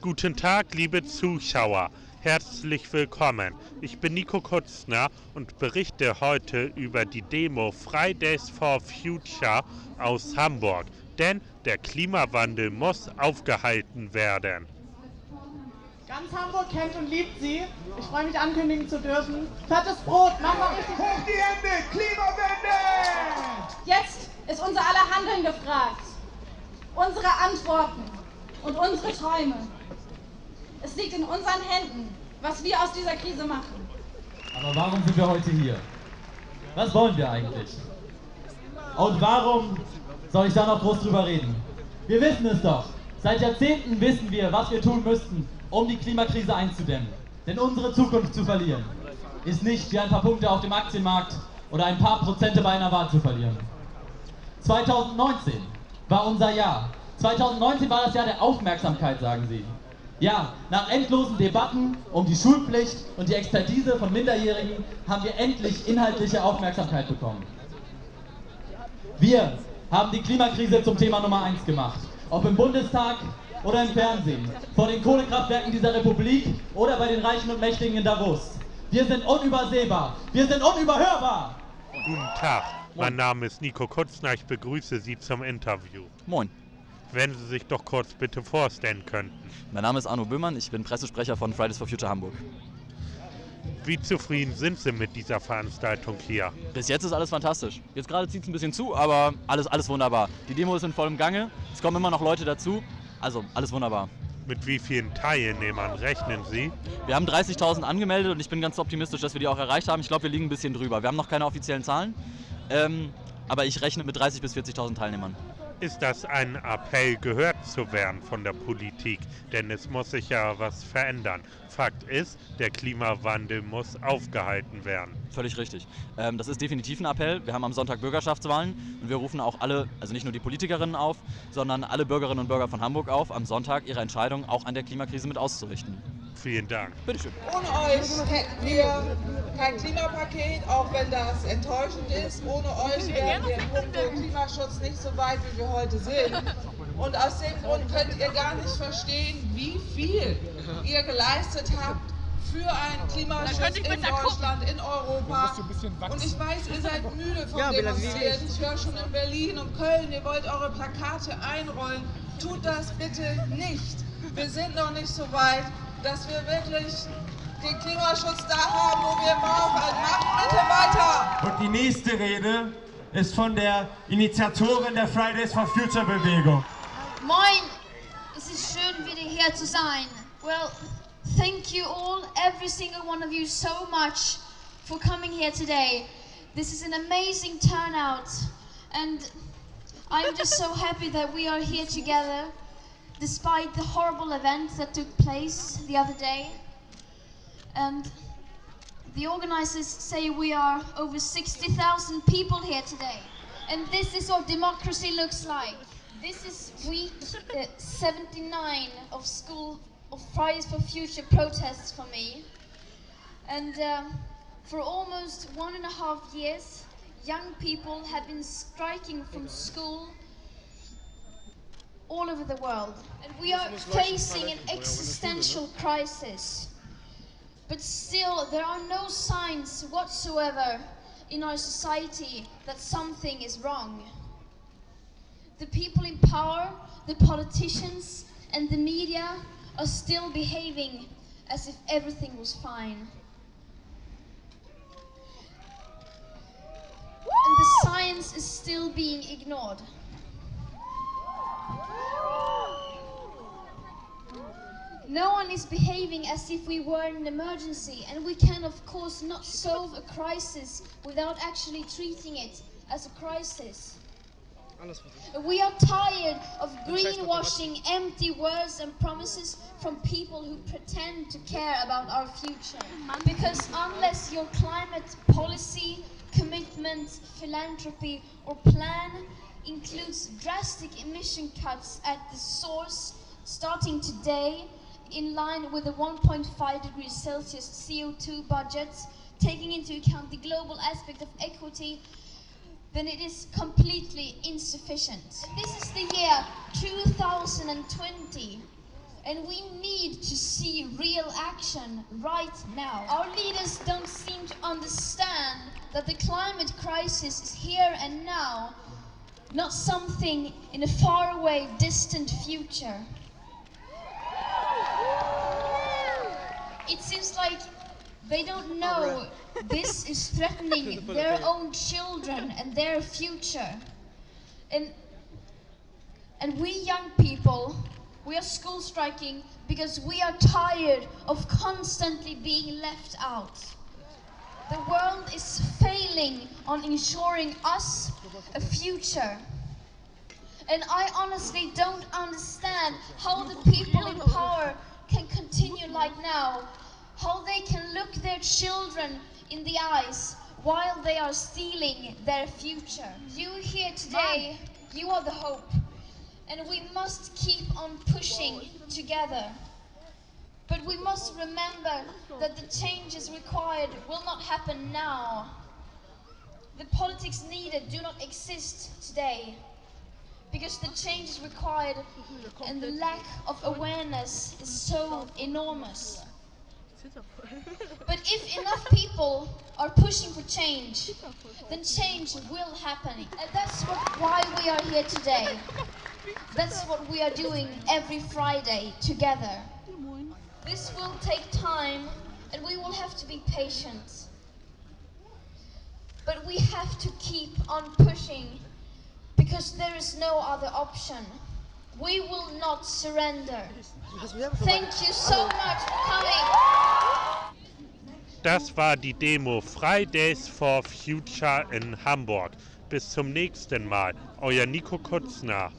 Guten Tag, liebe Zuschauer. Herzlich willkommen. Ich bin Nico Kutzner und berichte heute über die Demo Fridays for Future aus Hamburg. Denn der Klimawandel muss aufgehalten werden. Ganz Hamburg kennt und liebt sie. Ich freue mich, ankündigen zu dürfen. Fettes Brot, mach mal richtig. Hoch die Hände, Klimawende! Jetzt ist unser aller Handeln gefragt. Unsere Antworten und unsere Träume. Es liegt in unseren Händen, was wir aus dieser Krise machen. Aber warum sind wir heute hier? Was wollen wir eigentlich? Und warum soll ich da noch groß drüber reden? Wir wissen es doch. Seit Jahrzehnten wissen wir, was wir tun müssten, um die Klimakrise einzudämmen. Denn unsere Zukunft zu verlieren, ist nicht wie ein paar Punkte auf dem Aktienmarkt oder ein paar Prozente bei einer Wahl zu verlieren. 2019 war unser Jahr. 2019 war das Jahr der Aufmerksamkeit, sagen Sie. Ja, nach endlosen Debatten um die Schulpflicht und die Expertise von Minderjährigen haben wir endlich inhaltliche Aufmerksamkeit bekommen. Wir haben die Klimakrise zum Thema Nummer 1 gemacht. Ob im Bundestag oder im Fernsehen, vor den Kohlekraftwerken dieser Republik oder bei den Reichen und Mächtigen in Davos. Wir sind unübersehbar, wir sind unüberhörbar. Guten Tag, mein Name ist Nico Kutzner, ich begrüße Sie zum Interview. Moin. Wenn Sie sich doch kurz bitte vorstellen könnten. Mein Name ist Arno Böhmann, ich bin Pressesprecher von Fridays for Future Hamburg. Wie zufrieden sind Sie mit dieser Veranstaltung hier? Bis jetzt ist alles fantastisch. Jetzt gerade zieht es ein bisschen zu, aber alles wunderbar. Die Demo ist in vollem Gange, es kommen immer noch Leute dazu, also alles wunderbar. Mit wie vielen Teilnehmern rechnen Sie? Wir haben 30.000 angemeldet und ich bin ganz optimistisch, dass wir die auch erreicht haben. Ich glaube, wir liegen ein bisschen drüber. Wir haben noch keine offiziellen Zahlen, aber ich rechne mit 30.000 bis 40.000 Teilnehmern. Ist das ein Appell, gehört zu werden von der Politik? Denn es muss sich ja was verändern. Fakt ist, der Klimawandel muss aufgehalten werden. Völlig richtig. Das ist definitiv ein Appell. Wir haben am Sonntag Bürgerschaftswahlen und wir rufen auch alle, also nicht nur die Politikerinnen auf, sondern alle Bürgerinnen und Bürger von Hamburg auf, am Sonntag ihre Entscheidung auch an der Klimakrise mit auszurichten. Vielen Dank. Bitteschön. Ohne euch hätten wir kein Klimapaket, auch wenn das enttäuschend ist. Ohne euch wären wir im Punkto Klimaschutz nicht so weit, wie wir heute sind. Und aus dem Grund könnt ihr gar nicht verstehen, wie viel ihr geleistet habt für einen Klimaschutz in Deutschland, in Europa. Und ich weiß, ihr seid müde vom Demonstrieren. Ich höre schon in Berlin und Köln, ihr wollt eure Plakate einrollen. Tut das bitte nicht. Wir sind noch nicht so weit, dass wir wirklich den Klimaschutz da haben, wo wir brauchen. Macht bitte weiter! Und die nächste Rede ist von der Initiatorin der Fridays for Future Bewegung. Moin! Es ist schön, wieder hier zu sein. Well, thank you all, every single one of you, so much for coming here today. This is an amazing turnout, and I'm just so happy that we are here together, despite the horrible event that took place the other day. And the organizers say we are over 60,000 people here today. And this is what democracy looks like. This is week 79 of Fridays for Future protests for me. And for almost 1.5 years, young people have been striking from school all over the world. And we are facing an existential crisis. But still, there are no signs whatsoever in our society that something is wrong. The people in power, the politicians, and the media are still behaving as if everything was fine. And the science is still being ignored. No one is behaving as if we were in an emergency, and we can of course not solve a crisis without actually treating it as a crisis. We are tired of greenwashing, empty words and promises from people who pretend to care about our future. Because unless your climate policy, commitment, philanthropy or plan includes drastic emission cuts at the source starting today, in line with the 1.5 degrees Celsius CO2 budget, taking into account the global aspect of equity, then it is completely insufficient. This is the year 2020, And we need to see real action right now. Our leaders don't seem to understand that the climate crisis is here and now, not something in a faraway, distant future. It seems like they don't know this is threatening their own children and their future. And we young people, we are school striking because we are tired of constantly being left out. The world is failing on ensuring us a future. And I honestly don't understand how the people in power can continue like now, how they can look their children in the eyes while they are stealing their future. You here today, you are the hope. And we must keep on pushing together. But we must remember that the changes required will not happen now. The politics needed do not exist today. Because the changes required and the lack of awareness is so enormous. But if enough people are pushing for change, then change will happen. And that's why we are here today. That's what we are doing every Friday together. This will take time and we will have to be patient. But we have to keep on pushing because there is no other option. We will not surrender. Thank you so much for coming. Das war die Demo Fridays for Future in Hamburg. Bis zum nächsten Mal. Euer Nico Kutzner.